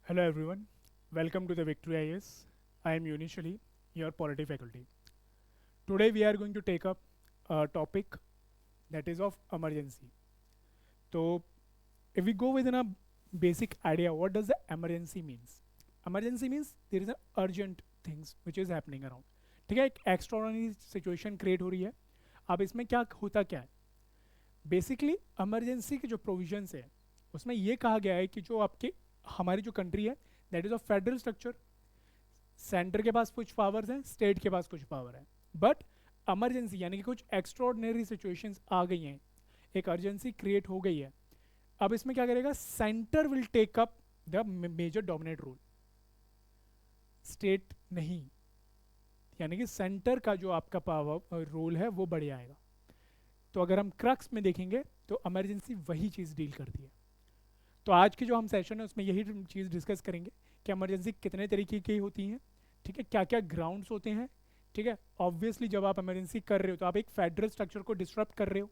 Hello everyone, welcome to the Victory IAS. I am Yunish Ali, your polity faculty. Today we are going to take up a topic that is of emergency. So if we go within a basic idea, what does the emergency means? Emergency means there is an urgent things which is happening around. ठीक है, एक extraordinary situation create हो रही है. अब इसमें क्या होता क्या है? बेसिकली इमरजेंसी के जो प्रोविजंस है उसमें ये कहा गया है कि जो आपके हमारी जो कंट्री है that is of federal structure. Centre के पास कुछ पावर्स हैं, स्टेट के पास कुछ पावर है, बट इमरजेंसी यानी कि कुछ एक्स्ट्रॉर्डनरी सिचुएशंस आ गई हैं, एक अर्जेंसी क्रिएट हो गई है. अब इसमें क्या करेगा? Centre will take up the major dominate role, state नहीं. यानी कि सेंटर का जो आपका पावर रोल है वो बढ़ जाएगा. तो अगर हम क्रक्स में देखेंगे तो इमरजेंसी वही चीज़ डील करती है. तो आज की जो हम सेशन है उसमें यही चीज़ डिस्कस करेंगे कि इमरजेंसी कितने तरीके की होती हैं, ठीक है, क्या क्या ग्राउंड्स होते हैं. ठीक है, ऑब्वियसली जब आप इमरजेंसी कर रहे हो तो आप एक फेडरल स्ट्रक्चर को डिसरप्ट कर रहे हो.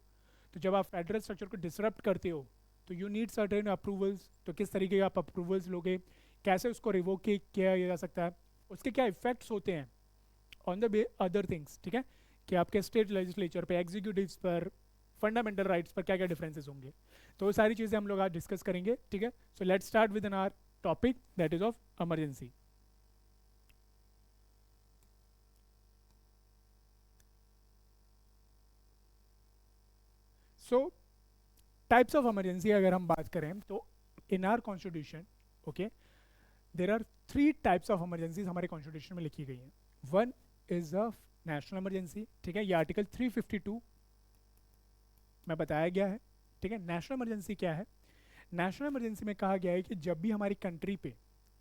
तो जब आप फेडरल स्ट्रक्चर को डिसरप्ट करते हो तो यू नीड सर्टेन अप्रूवल्स. तो किस तरीके के आप अप्रूवल्स लोगे, कैसे उसको रिवोक किया जा सकता है, उसके क्या इफेक्ट्स होते हैं ऑन द अदर थिंग्स. ठीक है, कि आपके स्टेट लेजिस्लेचर पे, एग्जीक्यूटिव्स पर, फंडामेंटल राइट्स पर क्या क्या डिफरेंसेस होंगे. तो वो सारी चीज़ें हम लोग आज डिस्कस करेंगे. ठीक है, so let's start with an our topic that is of emergency. So types of emergency अगर हम बात करें तो in our constitution, okay, there are three types of emergencies हमारे कॉन्स्टिट्यूशन में लिखी गई हैं. One is a national emergency. ठीक है, ये आर्टिकल 352 में बताया गया है. ठीक है, नेशनल इमरजेंसी क्या है? नेशनल इमरजेंसी में कहा गया है कि जब भी हमारी कंट्री पे,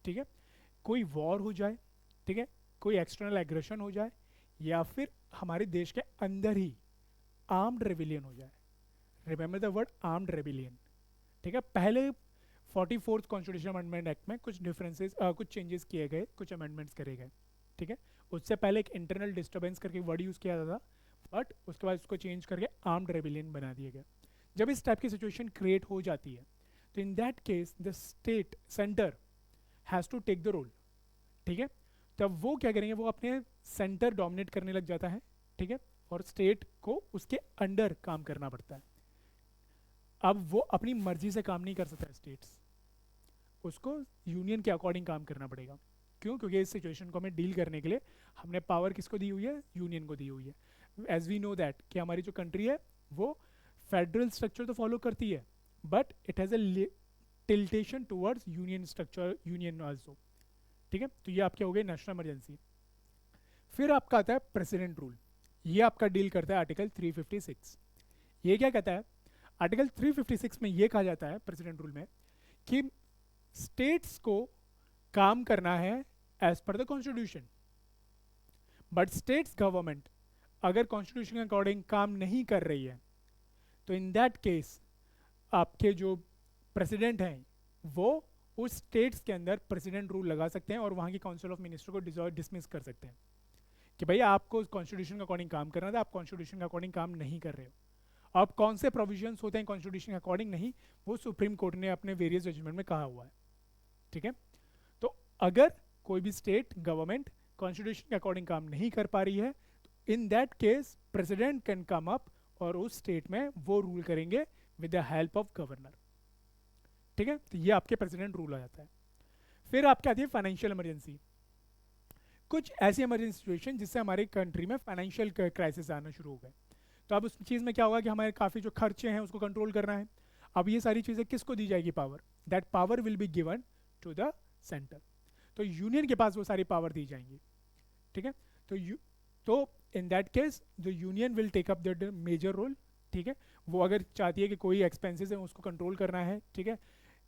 ठीक है, कोई वॉर हो जाए, ठीक है, कोई एक्सटर्नल एग्रेशन हो जाए, या फिर हमारे देश के अंदर ही आर्म्ड रेबिलियन हो जाए. Remember the word armed rebellion. ठीक है, पहले 44th कॉन्स्टिट्यूशन अमेंडमेंट एक्ट में कुछ डिफरेंसेस, कुछ चेंजेस किए गए, कुछ अमेंडमेंट्स करे गए. ठीक है, उससे पहले एक इंटरनल डिस्टर्बेंस करके वर्ड यूज़ किया जाता था, बट उसके बाद उसको चेंज करके आर्म्ड रेबिलियन बना दिया गया. जब इस टाइप की सिचुएशन क्रिएट हो जाती है तो in that case the state centre has to take the role. ठीक है, तब वो क्या करेंगे, वो अपने सेंटर डोमिनेट करने लग जाता है. ठीक है, और स्टेट को उसके अंडर काम करना पड़ता है. अब वो अपनी मर्जी से काम नहीं कर सकता स्टेट्स, उसको यूनियन के अकॉर्डिंग काम करना पड़ेगा. क्यों? क्योंकि इस सिचुएशन को हमें डील करने के लिए हमने पावर किसको दी हुई है? यूनियन को दी हुई है. एज वी नो दैट कि हमारी जो कंट्री है वो फेडरल स्ट्रक्चर तो फॉलो करती है, but it has a tiltation towards union structure, union also. ठीक है, तो ये आपके हो गए नेशनल इमरजेंसी. फिर आपका आता है प्रेसिडेंट रूल. ये आपका डील करता है आर्टिकल 356. ये क्या कहता है? आर्टिकल 356 में ये कहा जाता है प्रेसिडेंट रूल में कि स्टेट्स को काम करना है as per the constitution, but states government अगर कॉन्स्टिट्यूशन के अकॉर्डिंग काम नहीं कर रही है तो इन दैट केस आपके जो प्रेसिडेंट हैं वो उस स्टेट्स के अंदर प्रेसिडेंट रूल लगा सकते हैं और वहाँ की काउंसिल ऑफ मिनिस्टर को डिसमिस कर सकते हैं कि भाई आपको कॉन्स्टिट्यूशन के अकॉर्डिंग काम करना था, आप कॉन्स्टिट्यूशन के अकॉर्डिंग काम नहीं कर रहे हो. अब कौन से प्रोविजंस होते हैं कॉन्स्टिट्यूशन के अकॉर्डिंग नहीं, वो सुप्रीम कोर्ट ने अपने वेरियस जजमेंट में कहा हुआ है. ठीक है, तो अगर कोई भी स्टेट गवर्नमेंट कॉन्स्टिट्यूशन के अकॉर्डिंग काम नहीं कर पा रही है तो in that case president can come up और उस स्टेट में वो रूल करेंगे with the help of governor. ठीक है, तो ये आपके प्रेसिडेंट रूल आ जाता है. फिर आपके आती है फाइनेंशियल इमरजेंसी. कुछ ऐसी इमरजेंसी सिचुएशन जिससे हमारी कंट्री में फाइनेंशियल क्राइसिस आना शुरू हो गए. तो अब उस चीज़ में क्या होगा कि हमारे काफ़ी जो खर्चे हैं उसको कंट्रोल करना है. अब ये सारी चीज़ें किसको दी जाएगी? Power. That power will be given to the centre. तो यूनियन के पास वो सारी पावर दी जाएंगी. ठीक है, तो in that case the union will take up the major role. ठीक है, वो अगर चाहती है कि कोई एक्सपेंसेस है उसको कंट्रोल करना है. ठीक है,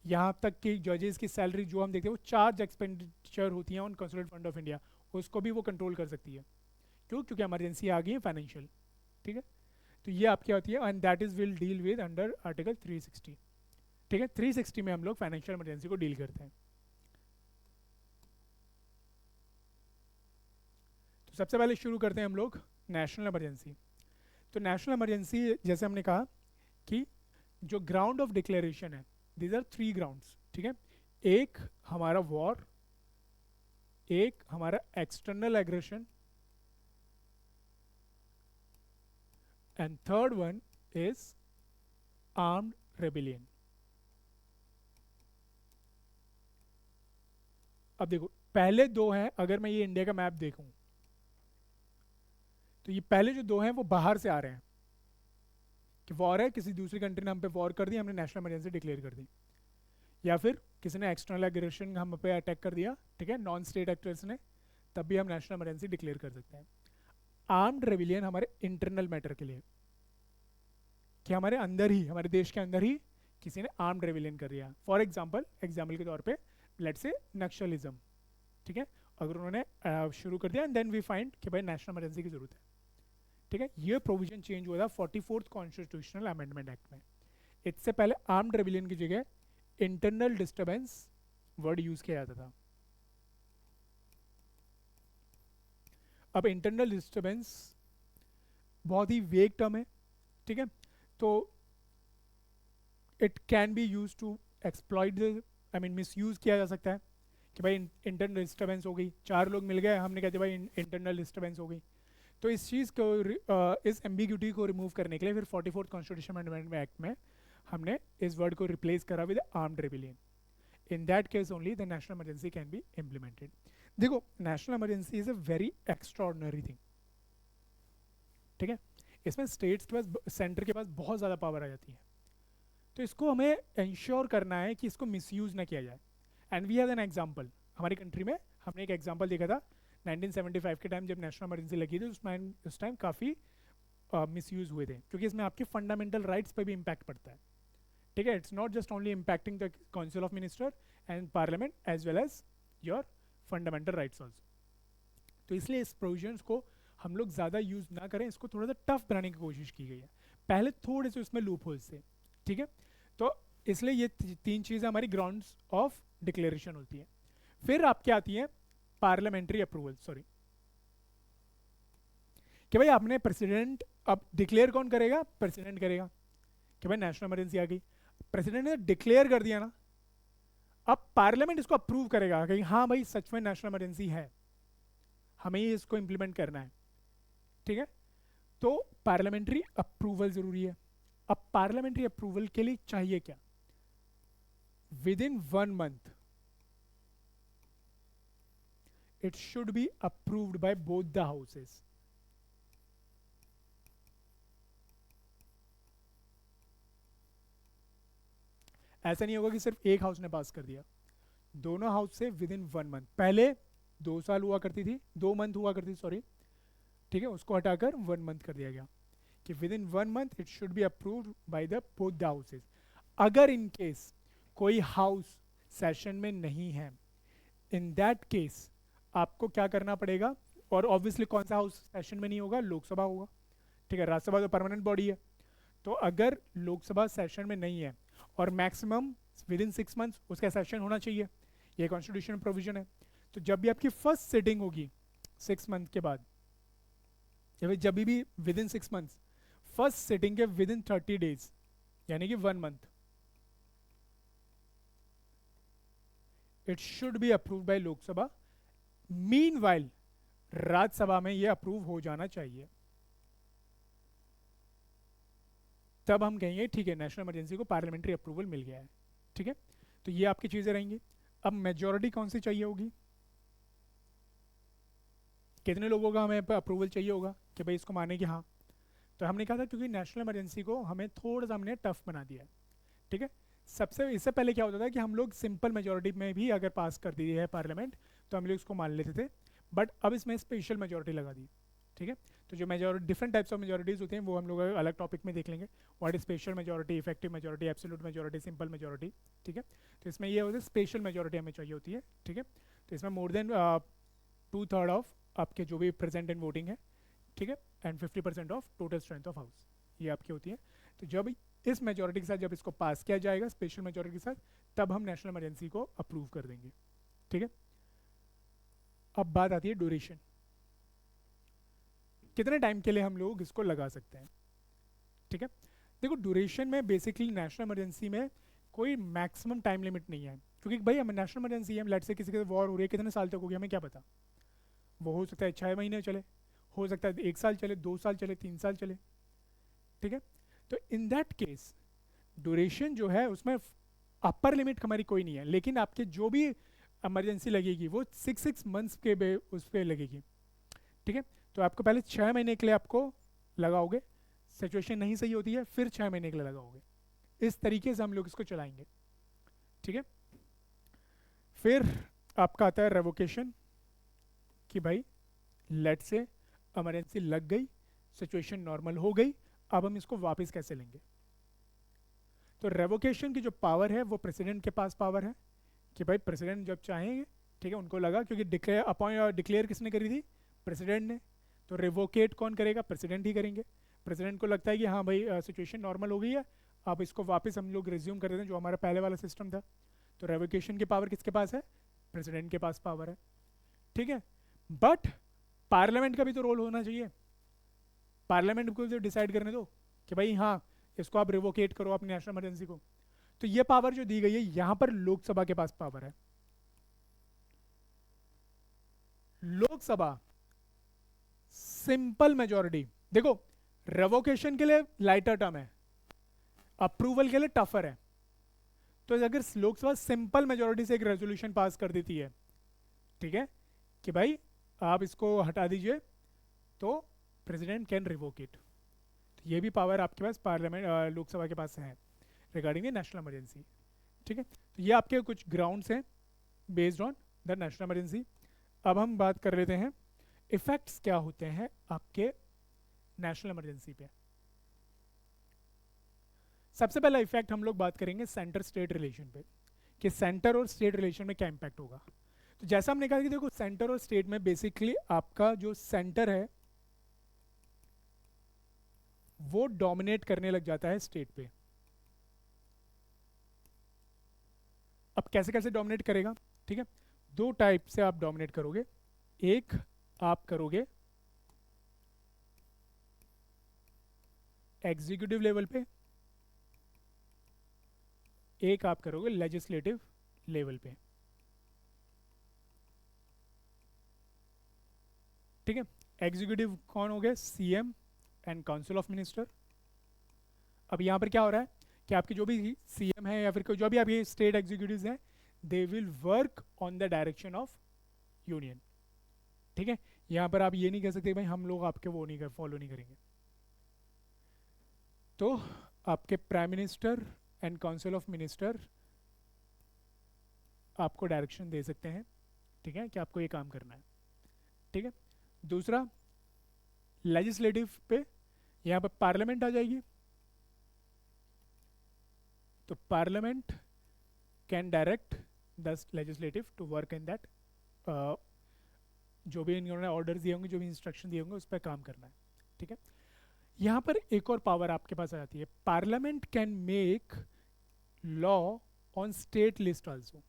यहाँ तक कि जजेस की सैलरी जो हम देखते हैं वो चार्ज एक्सपेंडिचर होती हैं on consolidated fund of India, उसको भी वो कंट्रोल कर सकती है. क्यों? क्योंकि इमरजेंसी आ गई है फाइनेंशियल. ठीक है, तो ये आपकी होती है and that is will deal with under article 360. ठीक है, 360 में हम लोग फाइनेंशियल इमरजेंसी को डील करते हैं. तो सबसे पहले शुरू करते हैं हम लोग नेशनल इमरजेंसी. तो नेशनल इमरजेंसी जैसे हमने कहा कि जो ग्राउंड ऑफ डिक्लेरेशन है, दीज आर थ्री ग्राउंड्स. ठीक है, एक हमारा वॉर, एक हमारा external aggression, and third one is armed rebellion. अब देखो पहले दो हैं, अगर मैं ये इंडिया का मैप देखूं तो ये पहले जो दो हैं वो बाहर से आ रहे हैं कि वॉर है, किसी दूसरी कंट्री ने हम पे वॉर कर दी, हमने नेशनल इमरजेंसी डिक्लेयर कर दी, या फिर किसी ने एक्सटर्नल एग्रेशन हम पे अटैक कर दिया, ठीक है, नॉन स्टेट एक्टर्स ने, तब भी हम नेशनल इमरजेंसी डिक्लेयर कर सकते हैं। आर्म्ड रेबिलियन हमारे इंटरनल मैटर के लिए, कि हमारे अंदर ही, हमारे देश के अंदर ही किसी ने आर्म्ड रेबिलियन कर दिया। फॉर एग्जाम्पल के तौर पे लेट्स से नक्सलिज्म, ठीक है, अगर उन्होंने शुरू कर दिया एंड देन वी फाइंड कि भाई नेशनल इमरजेंसी की जरूरत है, ठीक है, ये प्रोविजन चेंज हुआ था 44th कॉन्स्टिट्यूशनल अमेंडमेंट एक्ट में। इससे पहले आर्म्ड रेबिलियन की जगह इंटरनल डिस्टर्बेंस वर्ड यूज किया जाता था। अब इंटरनल डिस्टर्बेंस बहुत ही वेग टर्म है, ठीक है, तो it can be use to exploit, I mean misuse किया जा सकता है कि भाई इंटरनल डिस्टर्बेंस हो गई, चार लोग मिल गए, हमने कहते भाई इंटरनल डिस्टर्बेंस हो गई। तो इस चीज़ को इस एम्बिग्यूटी को रिमूव करने के लिए फिर 44th कॉन्स्टिट्यूशन अमेंडमेंट एक्ट में हमने इस वर्ड को रिप्लेस करा with armed rebellion. In that case only the national emergency can be implemented. देखो national emergency is a very extraordinary thing, ठीक है, इसमें स्टेट्स के पास, सेंटर के पास बहुत ज़्यादा पावर आ जाती है, तो इसको हमें इंश्योर करना है कि इसको मिसयूज ना किया जाए। And we have an example, हमारी कंट्री में हमने एक एग्जांपल देखा था 1975 के टाइम जब नेशनल इमरजेंसी लगी थी, उस टाइम काफ़ी मिसयूज हुए थे, क्योंकि इसमें आपके फंडामेंटल राइट्स पे भी इम्पैक्ट पड़ता है, ठीक है, it's not just only impacting the council of minister and parliament as well as your fundamental rights also. तो इसलिए इस प्रोविजंस को हम लोग ज़्यादा यूज ना करें, इसको थोड़ा सा टफ बनाने की कोशिश की गई है, पहले थोड़े से उसमें लूप होल्स थे, ठीक है, तो इसलिए ये तीन चीज़ें हमारी ग्राउंड्स ऑफ डिक्लेरेशन होती है। फिर आपके आती है पार्लियामेंट्री अप्रूवल, सॉरी, कि भाई आपने प्रेसिडेंट, अब डिक्लेयर कौन करेगा, प्रेसिडेंट करेगा कि भाई नेशनल इमरजेंसी आ गई, प्रेसिडेंट ने डिक्लेयर कर दिया ना, अब पार्लियामेंट इसको अप्रूव करेगा कि हाँ भाई सच में नेशनल इमरजेंसी है, हमें ही इसको इंप्लीमेंट करना है, ठीक है, तो पार्लियामेंट्री अप्रूवल जरूरी है। अब पार्लियामेंट्री अप्रूवल के लिए चाहिए क्या, with in 1 month it should be approved by both the houses। ऐसा नहीं होगा कि सिर्फ एक हाउस ने पास कर दिया, दोनों हाउस से विद इन 1 month, पहले 2 साल हुआ करती थी, 2 month हुआ करती थी, सॉरी, ठीक है, उसको हटाकर 1 month कर दिया गया कि with in 1 month it should be approved by the both the houses. अगर इन केस कोई हाउस सेशन में नहीं है, इन दैट केस आपको क्या करना पड़ेगा, और ऑब्वियसली कौन सा हाउस सेशन में नहीं होगा, लोकसभा होगा, ठीक है, राज्यसभा तो परमानेंट बॉडी है, तो अगर लोकसभा सेशन में नहीं है और मैक्सिमम विद इन 6 months उसका सेशन होना चाहिए, ये कॉन्स्टिट्यूशन प्रोविजन है, तो जब भी आपकी फर्स्ट सिटिंग होगी 6 month के बाद, या फिर जब भी with in 6 months, first sitting के विद इन 30 days यानी कि 1 month, it should be approved bye Lok Sabha, meanwhile Rajya Sabha में ये अप्रूव हो जाना चाहिए, तब हम कहेंगे ठीक है नेशनल इमरजेंसी को पार्लियामेंट्री अप्रूवल मिल गया है, ठीक है, तो ये आपकी चीजें रहेंगी। अब मेजोरिटी कौन सी चाहिए होगी, कितने लोगों का हमें अप्रूवल चाहिए होगा कि भाई इसको माने कि हाँ, तो हमने कहा था क्योंकि नेशनल इमरजेंसी को हमें थोड़ा सा हमने टफ बना दिया है, ठीक है, सबसे इससे पहले क्या होता था कि हम लोग सिंपल मेजोरिटी में भी अगर पास कर दी है पार्लियामेंट तो हम लोग इसको मान लेते थे, बट अब इसमें स्पेशल मेजोरिटी लगा दी, ठीक है, तो जो majority different types of majorities होते हैं वो हम लोग अलग टॉपिक में देख लेंगे, what is special majority, effective majority, absolute majority, simple majority, ठीक है, तो इसमें ये होता है स्पेशल मेजोरिटी हमें चाहिए होती है, ठीक है, तो इसमें मोर देन 2/3 ऑफ आपके जो भी प्रेजेंट इन वोटिंग है, ठीक है, and 50% of total strength of house, ये आपकी होती है। तो जब इस मेजोरिटी के साथ जब इसको पास किया जाएगा स्पेशल मेजोरिटी के साथ, तब हम नेशनल इमरजेंसी को अप्रूव कर देंगे, ठीक है। अब बात आती है ड्यूरेशन, कितने टाइम के लिए हम लोग इसको लगा सकते हैं, ठीक है, देखो ड्यूरेशन में बेसिकली नेशनल इमरजेंसी में कोई मैक्सिमम टाइम लिमिट नहीं है, क्योंकि भाई हमें नेशनल इमरजेंसी है, हम लेट से किसी के वॉर हो रही है, कितने साल तक होगी हमें क्या पता, वो हो सकता है 6 महीने चले, हो सकता है 1 साल चले, 2 साल चले, 3 साल चले, ठीक है। तो इन दैट केस ड्यूरेशन जो है उसमें अपर लिमिट हमारी कोई नहीं है, लेकिन आपके जो भी इमरजेंसी लगेगी वो 6 मंथ्स के उस पर लगेगी, ठीक है। तो आपको पहले 6 महीने के लिए आपको लगाओगे, सिचुएशन नहीं सही होती है फिर 6 महीने के लिए लगाओगे, इस तरीके से हम लोग इसको चलाएंगे, ठीक है। फिर आपका आता है रेवोकेशन, कि भाई लेट से इमरजेंसी लग गई, सिचुएशन नॉर्मल हो गई, अब हम इसको वापस कैसे लेंगे। तो रेवोकेशन की जो पावर है वो प्रेसिडेंट के पास पावर है, कि भाई प्रेसिडेंट जब चाहेंगे, ठीक है, उनको लगा, क्योंकि डिक्लेयर किसने करी थी, प्रेसिडेंट ने, तो रिवोकेट कौन करेगा, प्रेसिडेंट ही करेंगे। प्रेसिडेंट को लगता है कि हाँ भाई सिचुएशन नॉर्मल हो गई है, अब इसको वापस हम लोग रिज्यूम कर देते हैं जो हमारा पहले वाला सिस्टम था। तो रेवोकेशन की पावर किसके पास है, प्रेसिडेंट के पास पावर है, ठीक है। बट पार्लियामेंट का भी तो रोल होना चाहिए, पार्लियामेंट को जो डिसाइड करने दो कि भाई हाँ इसको आप रिवोकेट करो अपनी नेशनल इमरजेंसी को। तो ये पावर जो दी गई है यहां पर लोकसभा के पास पावर है। लोकसभा सिंपल मेजोरिटी, देखो रेवोकेशन के लिए लाइटर टर्म है, अप्रूवल के लिए टफर है। तो अगर लोकसभा सिंपल मेजोरिटी से एक रेजोल्यूशन पास कर देती है, ठीक है, कि भाई आप इसको हटा दीजिए, तो प्रेसिडेंट कैन रिवोक इट। तो ये भी पावर आपके पास पार्लियामेंट लोकसभा के पास है रिगार्डिंग द नेशनल इमरजेंसी, ठीक है। तो ये आपके कुछ ग्राउंड्स हैं based on the national emergency. अब हम बात कर लेते हैं इफेक्ट्स क्या होते हैं आपके नेशनल इमरजेंसी पे। सबसे पहला इफेक्ट हम लोग बात करेंगे सेंटर स्टेट रिलेशन पे, कि सेंटर और स्टेट रिलेशन में क्या इंपैक्ट होगा। तो जैसा हमने कहा कि देखो सेंटर और स्टेट में बेसिकली आपका जो सेंटर है वो डोमिनेट करने लग जाता है स्टेट पे। अब कैसे कैसे डोमिनेट करेगा, ठीक है, दो टाइप से आप डोमिनेट करोगे। एक आप करोगे एग्जीक्यूटिव लेवल पे, एक आप करोगे लेजिस्लेटिव लेवल पे, ठीक है। एग्जीक्यूटिव कौन हो गया, CM and council of minister. अब यहां पर क्या हो रहा है कि आपके जो भी सीएम है या फिर जो भी आपके स्टेट एग्जीक्यूटिव्स हैं, they will work on the direction of union, ठीक है। यहां पर आप ये नहीं कह सकते भाई हम लोग आपके वो नहीं कर फॉलो नहीं करेंगे। तो आपके prime minister and council of minister आपको डायरेक्शन दे सकते हैं, ठीक है, कि आपको ये काम करना है, ठीक है। दूसरा लेजिस्लेटिव पे, यहां पर पार्लियामेंट आ जाएगी। तो parliament can direct the legislative to work in that, जो भी इन्होंने ऑर्डर दिए होंगे, जो भी इंस्ट्रक्शन दिए होंगे उस पर काम करना है, ठीक है। यहां पर एक और पावर आपके पास आ जाती है, parliament can make law on state list also.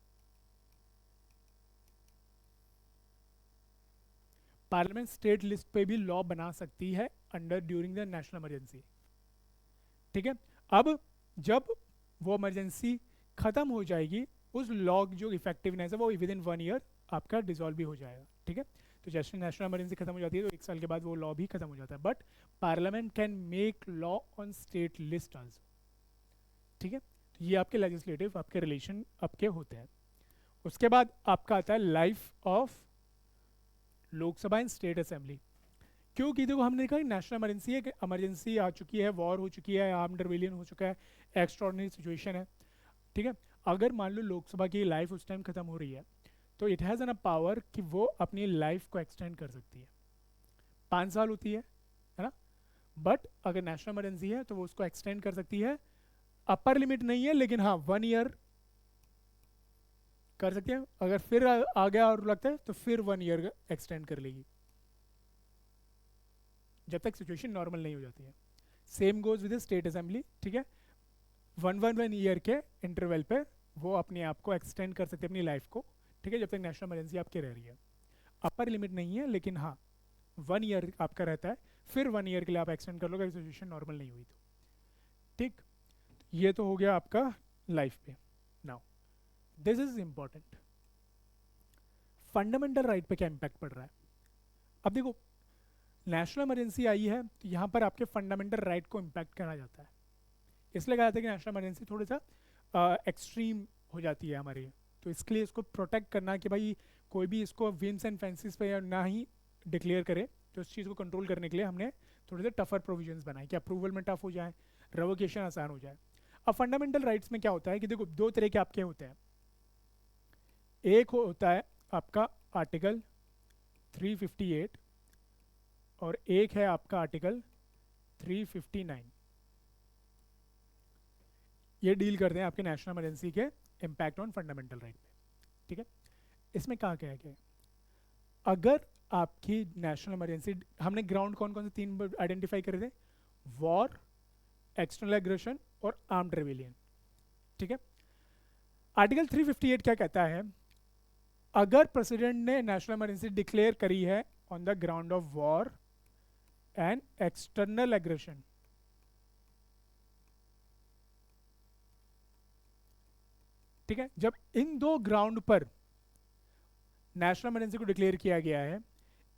Parliament state list पे भी लॉ बना सकती है under during the national emergency, ठीक है। अब जब वो इमरजेंसी खत्म हो जाएगी, उस लॉ जो इफेक्टिवनेस है वो विद इन 1 ईयर आपका डिसॉल्व भी हो जाएगा, ठीक है। तो जैसे नेशनल इमरजेंसी खत्म हो जाती है तो 1 साल के बाद वो लॉ भी खत्म हो जाता है, but parliament can make law on state list also, ठीक है। तो ये आपके लेजिस्लेटिव आपके रिलेशन आपके होते हैं। उसके बाद आपका आता है life of Lok Sabha and state assembly. क्योंकि देखो हमने कहा नेशनल इमरजेंसी है, कि इमरजेंसी आ चुकी है, वॉर हो चुकी है, आर्म्ड रिबेलियन हो चुका है, एक्स्ट्राऑर्डिनरी सिचुएशन है, ठीक है। अगर मान लो लोकसभा की लाइफ उस टाइम खत्म हो रही है, तो it has an a power कि वो अपनी लाइफ को एक्सटेंड कर सकती है। 5 साल होती है ना, बट अगर नेशनल इमरजेंसी है तो वो उसको एक्सटेंड कर सकती है। अपर लिमिट नहीं है, लेकिन हाँ 1 ईयर कर सकते हैं। अगर फिर आ गया और लगता है तो फिर 1 ईयर एक्सटेंड कर लेगी, जब तक सिचुएशन नॉर्मल नहीं हो जाती है। Same goes with state assembly, ठीक है। 1 ईयर के इंटरवल पे वो अपने आप को एक्सटेंड कर सकते हैं अपनी लाइफ को, ठीक है, जब तक नेशनल इमरजेंसी आपके रह रही है। अपर लिमिट नहीं है, लेकिन हाँ 1 ईयर आपका रहता है, फिर 1 ईयर के लिए आप एक्सटेंड कर लोगे सिचुएशन नॉर्मल नहीं हुई तो, ठीक। ये तो हो गया आपका लाइफ पे। Now this is important, fundamental right पे क्या इम्पैक्ट पड़ रहा है। अब देखो, नेशनल इमरजेंसी आई है तो यहाँ पर आपके फंडामेंटल राइट को इम्पैक्ट करा जाता है, इसलिए कहा जाता है कि नेशनल इमरजेंसी थोड़ा सा एक्सट्रीम हो जाती है हमारी। तो इसके लिए इसको प्रोटेक्ट करना कि भाई कोई भी इसको विम्स एंड फैंसीज पे ना ही डिक्लेयर करे, तो इस चीज़ को कंट्रोल करने के लिए हमने थोड़े से टफर प्रोविजंस बनाए कि अप्रूवल में टफ हो जाए, रेवोकेशन आसान हो जाए। अब फंडामेंटल राइट्स में क्या होता है कि देखो दो तरह के आपके होते हैं, एक होता है आपका आर्टिकल 358 और एक है आपका आर्टिकल 359। ये डील करते हैं आपके नेशनल इमरजेंसी के इम्पैक्ट ऑन फंडामेंटल राइट पे, ठीक है। इसमें कहा गया है कि अगर आपकी नेशनल इमरजेंसी, हमने ग्राउंड कौन कौन से तीन आइडेंटिफाई करे थे, वॉर, एक्सटर्नल एग्रेशन और आर्म्ड रेबिलियन, ठीक है। आर्टिकल 358 क्या कहता है, अगर प्रेसिडेंट ने नेशनल इमरजेंसी डिक्लेयर करी है on the ground of war and external aggression, ठीक है, जब इन दो ग्राउंड पर नेशनल इमरजेंसी को डिक्लेयर किया गया है,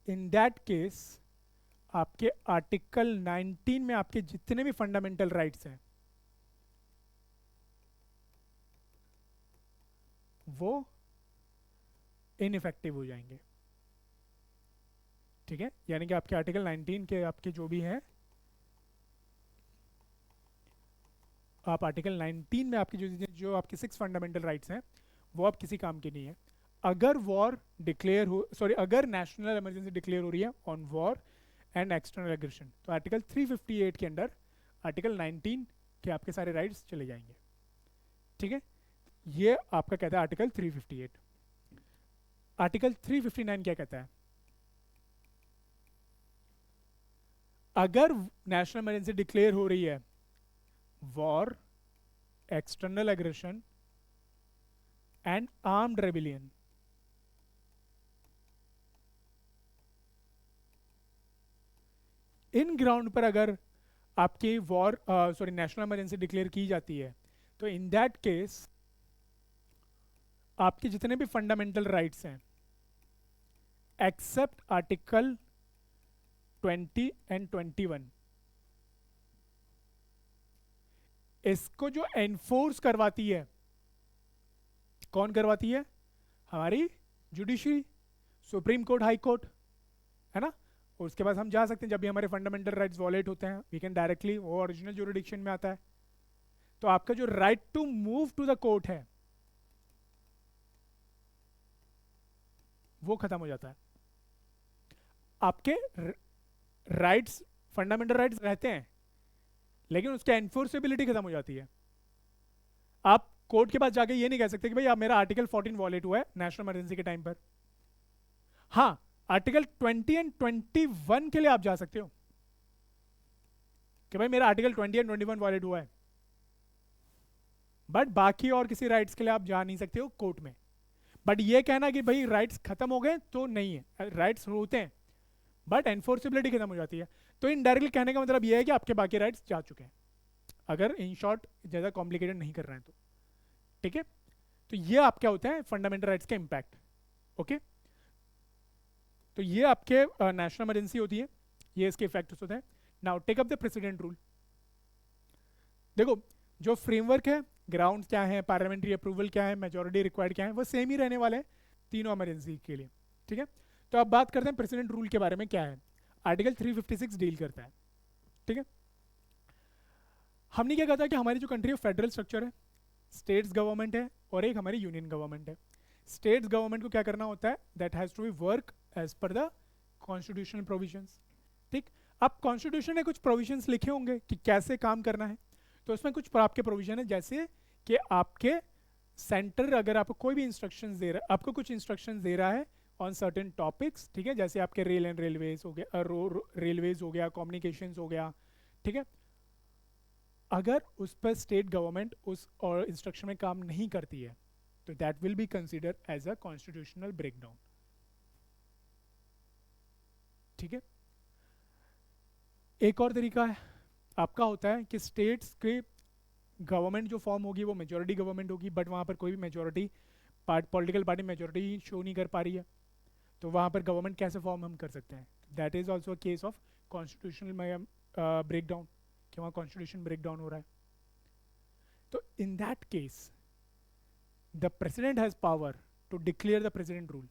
इन दैट केस आपके आर्टिकल 19 में आपके जितने भी फंडामेंटल राइट्स हैं वो इनइफेक्टिव हो जाएंगे, ठीक है। यानी कि आपके आर्टिकल 19 के आपके जो भी हैं, आप आर्टिकल 19 में आपके जो आपके 6 फंडामेंटल राइट्स हैं वो आप किसी काम के नहीं है। अगर वॉर डिक्लेयर हो, सॉरी, अगर नेशनल इमरजेंसी डिक्लेयर हो रही है on war and external aggression, तो आर्टिकल 358 के अंडर आर्टिकल 19 के आपके सारे राइट्स चले जाएंगे, ठीक है। ये आपका कहता है आर्टिकल 358। आर्टिकल 359 क्या कहता है, अगर नेशनल इमरजेंसी डिक्लेयर हो रही है war, external aggression and armed rebellion, in ground पर अगर आपकी war, sorry, national emergency declare की जाती है, तो इन दैट केस आपके जितने भी फंडामेंटल राइट्स हैं एक्सेप्ट आर्टिकल 20 एंड 21, इसको जो एनफोर्स करवाती है, कौन करवाती है, हमारी judiciary, supreme court, high court, है ना। और उसके बाद हम जा सकते हैं जब भी हमारे फंडामेंटल राइट्स वॉलेट होते हैं, वी कैन डायरेक्टली, वो ओरिजिनल जुरिडिक्शन में आता है। तो आपका जो right to move to the court है वो खत्म हो जाता है। आपके राइट्स, फंडामेंटल राइट्स रहते हैं लेकिन उसकी एनफोर्सेबिलिटी खत्म हो जाती है। आप कोर्ट के पास जाके ये नहीं कह सकते कि भाई आप, मेरा आर्टिकल 14 वॉलेट हुआ है नेशनल इमरजेंसी के टाइम पर। हाँ, आर्टिकल 20 एंड 21 के लिए आप जा सकते हो कि भाई मेरा आर्टिकल 20 एंड 21 वॉलेट हुआ है, बट बाकी और किसी राइट्स के लिए आप जा नहीं सकते हो कोर्ट में। बट ये कहना कि भाई राइट्स खत्म हो गए तो नहीं है, राइट्स होते हैं बट एनफोर्सेबिलिटी खत्म हो जाती है। तो इनडायरेक्टली कहने का मतलब ये है कि आपके बाकी राइट्स जा चुके हैं, अगर इन शॉर्ट ज़्यादा कॉम्प्लिकेटेड नहीं कर रहे हैं तो, ठीक है। तो ये आप क्या होता है फंडामेंटल राइट्स का इम्पैक्ट, ओके। तो ये आपके नेशनल इमरजेंसी होती है, ये इसके इफेक्ट्स होते हैं। Now take up the president rule. देखो जो फ्रेमवर्क है, ग्राउंड क्या है, पार्लियामेंट्री अप्रूवल क्या है, मेजोरिटी रिक्वायर्ड क्या है, वो सेम ही रहने वाले हैं तीनों इमरजेंसी के लिए, ठीक है। तो अब बात करते हैं प्रेसिडेंट रूल के बारे में क्या है। आर्टिकल 356 डील करता है, ठीक है। हमने क्या कहा था कि हमारी जो कंट्री है फेडरल स्ट्रक्चर है, स्टेट्स गवर्नमेंट है और एक हमारी यूनियन गवर्नमेंट है। स्टेट्स गवर्नमेंट को क्या करना होता है, that has to be work as per the constitutional provisions, ठीक। अब कॉन्स्टिट्यूशन ने कुछ प्रोविजंस लिखे होंगे कि कैसे काम करना है, तो उसमें कुछ आपके प्रोविजन है जैसे कि आपके सेंटर अगर आपको कोई भी इंस्ट्रक्शंस दे रहा है, आपको कुछ इंस्ट्रक्शंस दे रहा है ऑन सर्टेन टॉपिक्स, ठीक है, जैसे आपके रेल एंड रेलवेज हो गया, रेलवेज हो गया, कम्युनिकेशंस हो गया, ठीक है। अगर उस पर स्टेट गवर्नमेंट उस और इंस्ट्रक्शन में काम नहीं करती है तो that will be consider as a constitutional breakdown, ठीक है। एक और तरीका है आपका होता है कि स्टेट्स के गवर्नमेंट जो फॉर्म होगी वो मेजोरिटी गवर्नमेंट होगी, बट वहाँ पर कोई भी majority political party majority show नहीं कर पा रही है, तो वहाँ पर गवर्नमेंट कैसे फॉर्म हम कर सकते हैं? That is also a case of constitutional break down, कि वहाँ कॉन्स्टिट्यूशन ब्रेक डाउन हो रहा है। तो in that case the president has power to declare the president rule,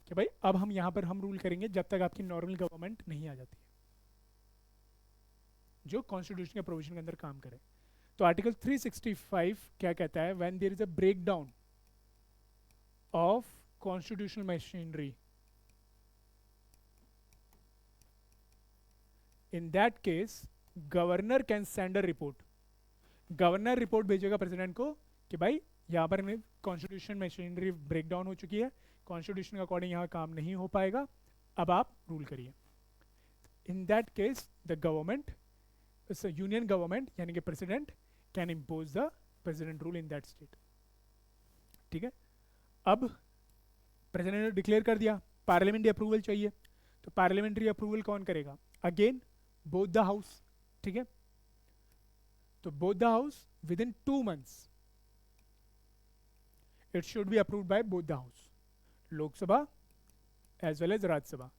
कि भाई अब हम यहाँ पर हम रूल करेंगे जब तक आपकी नॉर्मल गवर्नमेंट नहीं आ जाती है, जो कॉन्स्टिट्यूशन के प्रोविजन के अंदर काम करे। तो आर्टिकल 365 क्या कहता है? When there is a break down of constitutional machinery, in that case governor can send a report. Governor report भेजेगा प्रेसिडेंट को कि भाई यहाँ पर कॉन्स्टिट्यूशन मशीनरी ब्रेक डाउन हो चुकी है, कॉन्स्टिट्यूशन के अकॉर्डिंग यहाँ काम नहीं हो पाएगा, अब आप रूल करिए। इन that case the government, union government यानी कि president can impose the president rule in that state. ठीक है, अब प्रेसिडेंट ने डिक्लेयर कर दिया, पार्लियामेंट्री अप्रूवल चाहिए, तो पार्लियामेंट्री अप्रूवल कौन करेगा? Again both the house. ठीक है, तो both the house within 2 months it should be approved by both the house, Lok Sabha as well as Rajya Sabha.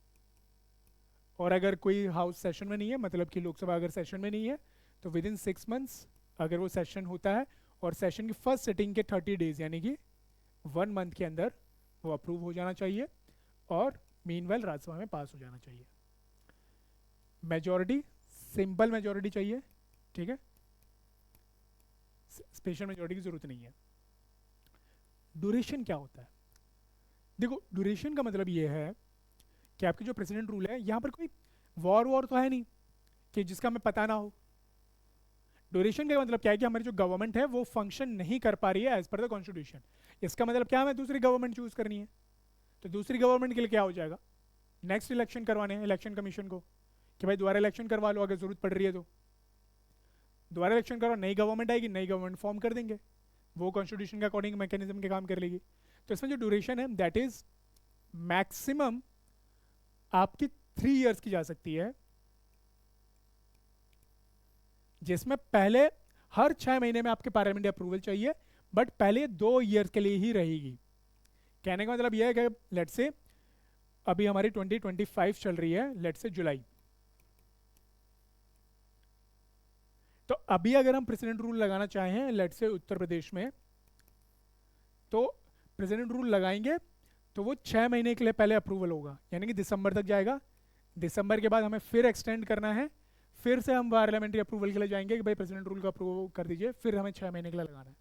और अगर कोई हाउस सेशन में नहीं है, मतलब कि लोकसभा अगर सेशन में नहीं है, तो विद इन 6 months अगर वो सेशन होता है और सेशन की फर्स्ट सिटिंग के 30 days यानी कि 1 month के अंदर वो अप्रूव हो जाना चाहिए और मीनवेल राज्यसभा में पास हो जाना चाहिए। मेजॉरिटी, सिंपल मेजॉरिटी चाहिए। ठीक है, स्पेशल मेजॉरिटी की जरूरत नहीं है। ड्यूरेशन क्या होता है? देखो, ड्यूरेशन का मतलब ये है कि आपके जो प्रेसिडेंट रूल है, यहाँ पर कोई वॉर तो है नहीं कि जिसका हमें पता ना हो। ड्यूरेशन का मतलब क्या है कि हमारी जो गवर्नमेंट है वो फंक्शन नहीं कर पा रही है एज पर द कॉन्स्टिट्यूशन। इसका मतलब क्या, हमें दूसरी गवर्नमेंट चूज करनी है, तो दूसरी गवर्नमेंट के लिए क्या हो जाएगा? नेक्स्ट इलेक्शन करवाने हैं इलेक्शन कमीशन को कि भाई दोबारा इलेक्शन करवा लो, अगर जरूरत पड़ रही है तो दोबारा इलेक्शन करो, नई गवर्नमेंट आएगी, नई गवर्नमेंट फॉर्म कर देंगे, वो कॉन्स्टिट्यूशन के अकॉर्डिंग मैकेनिज्म के काम कर लेगी। तो इसमें जो ड्यूरेशन है दैट इज मैक्सिमम आपकी 3 years की जा सकती है, जिसमें पहले हर 6 महीने में आपके पार्लियामेंट अप्रूवल चाहिए, बट पहले 2 years के लिए ही रहेगी। कहने का मतलब यह है कि लेट से अभी हमारी 2025 चल रही है, लेट से जुलाई, तो अभी अगर हम प्रेसिडेंट रूल लगाना चाहें लेट से उत्तर प्रदेश में, तो प्रेसिडेंट रूल लगाएंगे तो वो 6 महीने के लिए पहले अप्रूवल होगा, यानी कि दिसंबर तक जाएगा। दिसंबर के बाद हमें फिर एक्सटेंड करना है, फिर से हम पार्लियामेंट्री अप्रूवल के लिए जाएंगे कि भाई प्रेसिडेंट रूल को अप्रूव कर दीजिए, फिर हमें 6 महीने के लिए लगाना है।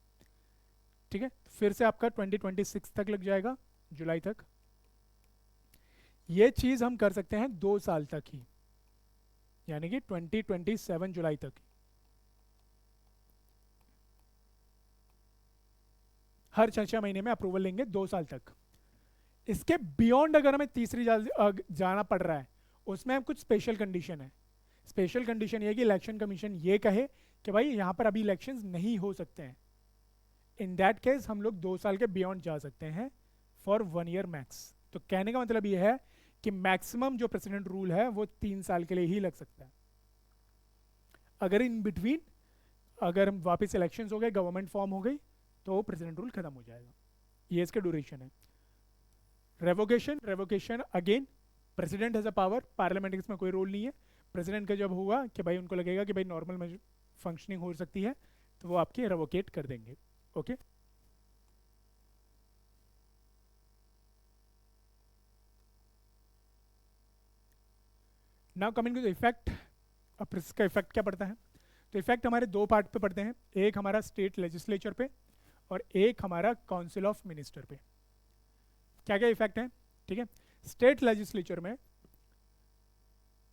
ठीक है, फिर से आपका 2026 तक लग जाएगा, जुलाई तक। ये चीज हम कर सकते हैं 2 साल तक ही, यानी कि 2027 जुलाई तक। हर 6 महीने में अप्रूवल लेंगे 2 साल तक। इसके बियॉन्ड अगर हमें तीसरी जाना पड़ रहा है, उसमें कुछ स्पेशल कंडीशन है। स्पेशल कंडीशन ये कि इलेक्शन कमीशन ये कहे कि भाई यहाँ पर अभी इलेक्शंस नहीं हो सकते हैं, इन दैट केस हम लोग 2 साल के बियॉन्ड जा सकते हैं फॉर 1 year मैक्स। तो कहने का मतलब ये है कि मैक्सिमम जो प्रेसिडेंट रूल है वो 3 साल के लिए ही लग सकता है। अगर इन बिटवीन अगर हम वापस इलेक्शंस हो गए, गवर्नमेंट फॉर्म हो गई, तो प्रेसिडेंट रूल खत्म हो जाएगा। ये इसका ड्यूरेशन है। Revocation again president has a power, parliament इसमें कोई रोल नहीं है। प्रेसिडेंट का जब होगा कि भाई उनको लगेगा कि भाई नॉर्मल फंक्शनिंग हो सकती है, तो वो आपके रेवोकेट कर देंगे। Okay, now coming to the effect. अब इसका इफेक्ट क्या पड़ता है? तो इफेक्ट हमारे 2 पार्ट पे पड़ते हैं, एक हमारा स्टेट लेजिस्लेचर पे और एक हमारा काउंसिल ऑफ मिनिस्टर पे। क्या क्या इफेक्ट है? ठीक है, स्टेट लेजिस्लेचर में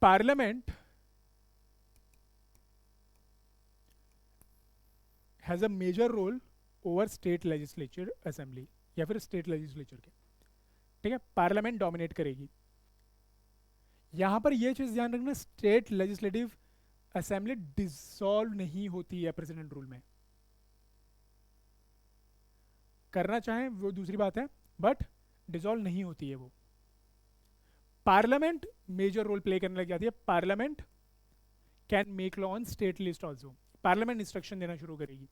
parliament has a major role over state legislature assembly या फिर स्टेट लेजिस्लेचर के। ठीक है, पार्लियामेंट डोमिनेट करेगी। यहां पर यह चीज ध्यान रखना, स्टेट लेजिस्लेटिव असेंबली डिसॉल्व नहीं होती है प्रेसिडेंट रूल में। करना चाहें वो दूसरी बात है, बट डिसॉल्व नहीं होती है वो। पार्लियामेंट मेजर रोल प्ले करने लग जाती है। Parliament can make law on state list also. Parliament instruction देना शुरू करेगी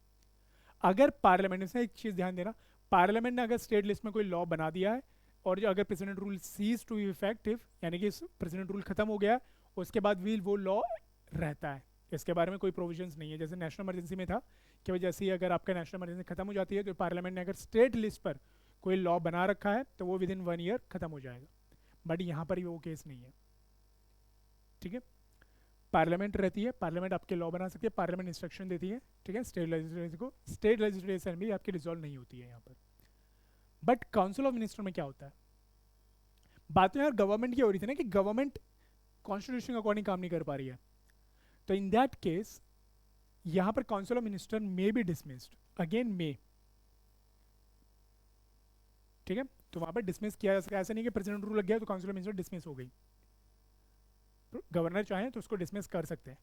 अगर पार्लियामेंट से एक चीज़ ध्यान देना, पार्लियामेंट ने अगर स्टेट लिस्ट में कोई लॉ बना दिया है और जो अगर president rule cease to effective, यानी कि प्रेसिडेंट रूल खत्म हो गया है, उसके बाद भी वो लॉ रहता है, इसके बारे में कोई प्रोविजंस नहीं है। जैसे नेशनल इमरजेंसी में था कि भाई जैसे ही अगर आपका नेशनल इमरजेंसी खत्म हो जाती है तो पार्लियामेंट ने अगर स्टेट लिस्ट पर कोई लॉ बना रखा है तो वो विद इन 1 ईयर खत्म हो जाएगा, बट यहाँ पर वो केस नहीं है। ठीक है, पार्लियामेंट रहती है, पार्लियामेंट आपके लॉ बना सकती है, पार्लियामेंट इंस्ट्रक्शन देती है, ठीक है, स्टेट लेजिस्लेचर को, स्टेट लेजिस्लेचर असेंबली आपकी रिजॉल्व नहीं होती है यहाँ पर। बट काउंसिल ऑफ मिनिस्टर में क्या होता है? बात तो यार गवर्नमेंट की हो रही थी ना कि गवर्नमेंट कॉन्स्टिट्यूशन के अकॉर्डिंग काम नहीं कर पा रही है, तो इन दैट केस यहाँ पर council of minister may be dismissed, again मे, ठीक है, तो वहाँ पर डिसमिस किया जा सकता है, ऐसा नहीं कि प्रेसिडेंट रूल लग गया तो काउंसिल ऑफ मिनिस्टर डिसमिस हो गई, तो गवर्नर चाहें तो उसको डिसमिस कर सकते हैं।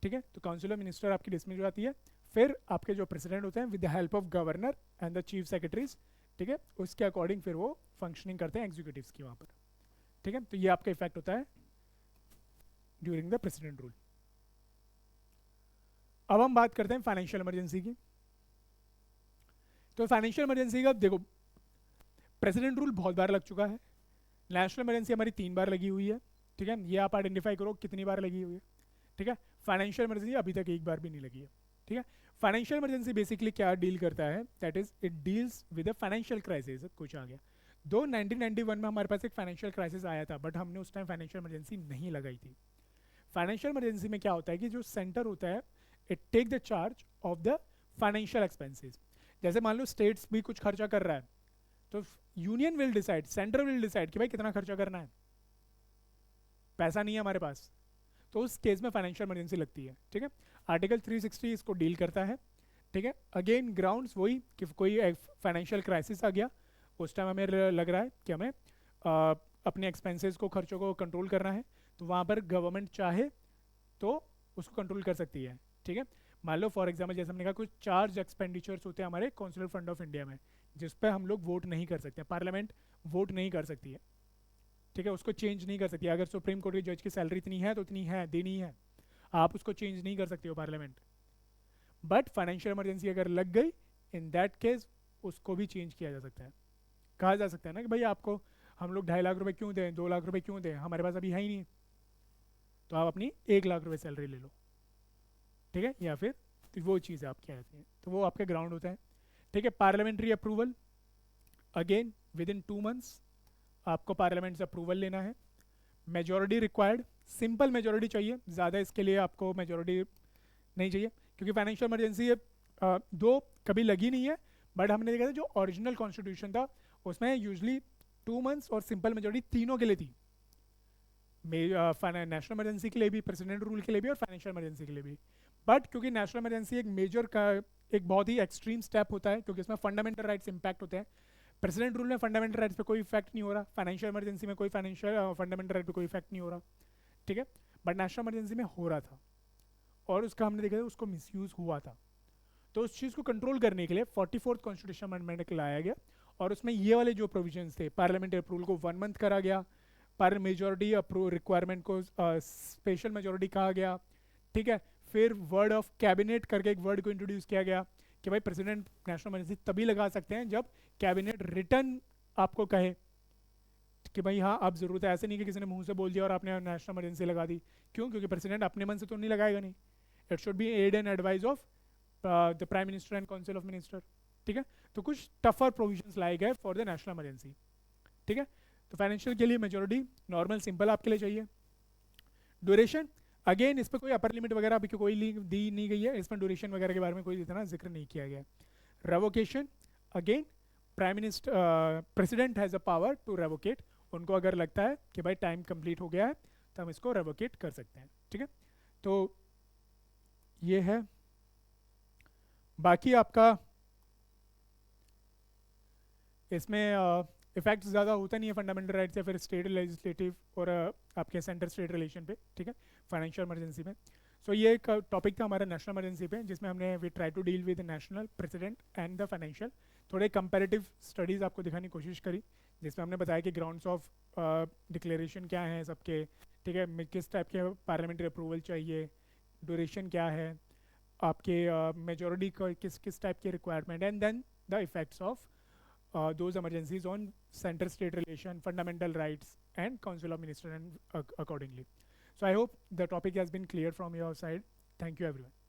ठीक है, तो काउंसिल ऑफ मिनिस्टर आपकी डिसमिस हो जाती है, फिर आपके जो प्रेसिडेंट होते हैं with the help of governor and the chief secretaries, ठीक है, उसके अकॉर्डिंग फिर वो फंक्शनिंग करते हैं एग्जीक्यूटिव्स की वहाँ पर। ठीक है, तो ये आपका इफेक्ट होता है ड्यूरिंग द प्रेसिडेंट रूल। अब हम बात करते हैं फाइनेंशियल इमरजेंसी की। तो फाइनेंशियल इमरजेंसी का देखो, प्रेसिडेंट रूल बहुत बार लग चुका है, नेशनल इमरजेंसी हमारी 3 बार लगी हुई है, ठीक है, ये आप आइडेंटिफाई करो कितनी बार लगी हुई है। ठीक है, फाइनेंशियल इमरजेंसी अभी तक एक बार भी नहीं लगी है। ठीक है, फाइनेंशियल इमरजेंसी बेसिकली क्या डील करता है, that is it deals with a financial crisis. कुछ आ गया, दो 1991 में हमारे पास एक फाइनेंशियल क्राइसिस आया था, बट हमने उस टाइम फाइनेंशियल इमरजेंसी नहीं लगाई थी। फाइनेंशियल इमरजेंसी में क्या होता है कि जो सेंटर होता है it take the charge of the financial expenses. जैसे मान लो स्टेट्स भी कुछ खर्चा कर रहा है तो union will decide, centre will decide कि भाई कितना खर्चा करना है, पैसा नहीं है हमारे पास, तो उस केस में फाइनेंशियल इमरजेंसी लगती है। ठीक है, आर्टिकल 360 इसको डील करता है। ठीक है, अगेन ग्राउंड्स वही कि कोई फाइनेंशियल क्राइसिस आ गया, उस टाइम हमें लग रहा है कि हमें अपने एक्सपेंसेस को, खर्चों को कंट्रोल करना है, तो वहाँ पर गवर्नमेंट चाहे तो उसको कंट्रोल कर सकती है। ठीक है, मान लो फॉर एग्जाम्पल जैसे हमने कहा कुछ चार्ज एक्सपेंडिचर्स होते हैं हमारे कॉन्सुलर फंड ऑफ इंडिया में, जिस पर हम लोग वोट नहीं कर सकते, पार्लियामेंट वोट नहीं कर सकती है। ठीक है, उसको चेंज नहीं कर सकती, अगर सुप्रीम कोर्ट के जज की सैलरी इतनी है तो इतनी है, देनी है, आप उसको चेंज नहीं कर सकते हो पार्लियामेंट। बट फाइनेंशियल इमरजेंसी अगर लग गई, इन दैट केस उसको भी चेंज किया जा सकता है। कहा जा सकता है ना कि भाई आपको हम लोग 2.5 लाख रुपए क्यों दें, 2 लाख रुपए क्यों दें, हमारे पास अभी है ही नहीं, तो आप अपनी 1 लाख रुपए सैलरी ले लो। ठीक है, या फिर तो वो चीज़ आपकी आती है, तो वो आपका ग्राउंड होता है। ठीक है, parliamentary approval, again with in 2 months आपको पार्लियामेंट से अप्रूवल लेना है। मेजोरिटी रिक्वायर्ड, सिंपल मेजोरिटी चाहिए, ज़्यादा इसके लिए आपको मेजोरिटी नहीं चाहिए, क्योंकि फाइनेंशियल इमरजेंसी दो कभी लगी नहीं है, बट हमने देखा था जो ओरिजिनल कॉन्स्टिट्यूशन था उसमें यूजली 2 मंथ्स और सिंपल मेजोरिटी तीनों के लिए थी, नेशनल इमरजेंसी के लिए भी, प्रेसिडेंट रूल के लिए भी और फाइनेंशियल इमरजेंसी के लिए भी। बट क्योंकि नेशनल इमरजेंसी एक मेजर का एक बहुत ही एक्सट्रीम स्टेप होता है, क्योंकि इसमें फंडामेंटल राइट्स इंपैक्ट होते हैं, प्रेसिडेंट रूल में फंडामेंटल राइट्स पे कोई इफेक्ट नहीं हो रहा, फाइनेंशियल इमरजेंसी में कोई फाइनेंशियल फंडामेंटल राइट पे कोई इफेक्ट नहीं हो रहा। ठीक है, बट नेशनल इमरजेंसी में हो रहा था और उसका हमने देखा था उसको मिसयूज हुआ था, तो उस चीज़ को कंट्रोल करने के लिए 44th कॉन्स्टिट्यूशन अमेंडमेंट लाया गया, और उसमें ये वाले जो प्रोविजंस थे, पार्लियामेंट्री अप्रूवल को 1 मंथ करा गया, पर मेजोरिटी अप्रूव रिक्वायरमेंट को स्पेशल मेजोरिटी कहा गया। ठीक है, फिर वर्ड ऑफ कैबिनेट करके एक वर्ड को इंट्रोड्यूस किया गया कि भाई प्रेसिडेंट नेशनल इमरजेंसी तभी लगा सकते हैं जब कैबिनेट रिटर्न आपको कहे कि भाई हाँ अब जरूरत है, ऐसे नहीं कि किसी ने मुंह से बोल दिया और आपने नेशनल इमरजेंसी लगा दी। क्यों? क्योंकि प्रेसिडेंट अपने मन से तो नहीं लगाएगा, नहीं, it should be aid and advice of the prime minister and council of minister. ठीक है, तो कुछ टफर प्रोविजंस लाए गए फॉर द नेशनल इमरजेंसी। ठीक है, तो फाइनेंशियल के लिए मेजोरिटी नॉर्मल सिंपल आपके लिए चाहिए। ड्यूरेशन, अगेन इस पर कोई अपर लिमिट वगैरह अभी कोई दी नहीं गई है, इसमें ड्यूरेशन वगैरह के बारे में कोई इतना जिक्र नहीं किया गया। Revocation, again prime minister president has a power to revoke, उनको अगर लगता है कि भाई टाइम कंप्लीट हो गया है तो हम इसको रेवोकेट कर सकते हैं। ठीक है, तो ये है। बाकी आपका इसमें इफेक्ट ज़्यादा होता नहीं है फंडामेंटल राइट से, फिर स्टेट लेजिस्लेटिव और आपके सेंटर स्टेट रिलेशन पे। ठीक है, फाइनेंशियल इमरजेंसी में। सो ये एक टॉपिक था हमारा नेशनल इमरजेंसी पे, जिसमें हमने we try to deal with national, president and the financial. थोड़े कंपैरेटिव स्टडीज़ आपको दिखाने की कोशिश करी, जिसमें हमने बताया कि ग्राउंड्स ऑफ डिक्लेरेशन क्या हैं सबके, ठीक है, किस टाइप के पार्लियामेंट्री अप्रूवल चाहिए, ड्यूरेशन क्या है, आपके मेजॉरिटी का किस किस टाइप की requirement, and then the effects of those emergencies on center state relation, fundamental rights, and council of minister, and accordingly. So I hope the topic has been clear from your side. Thank you everyone.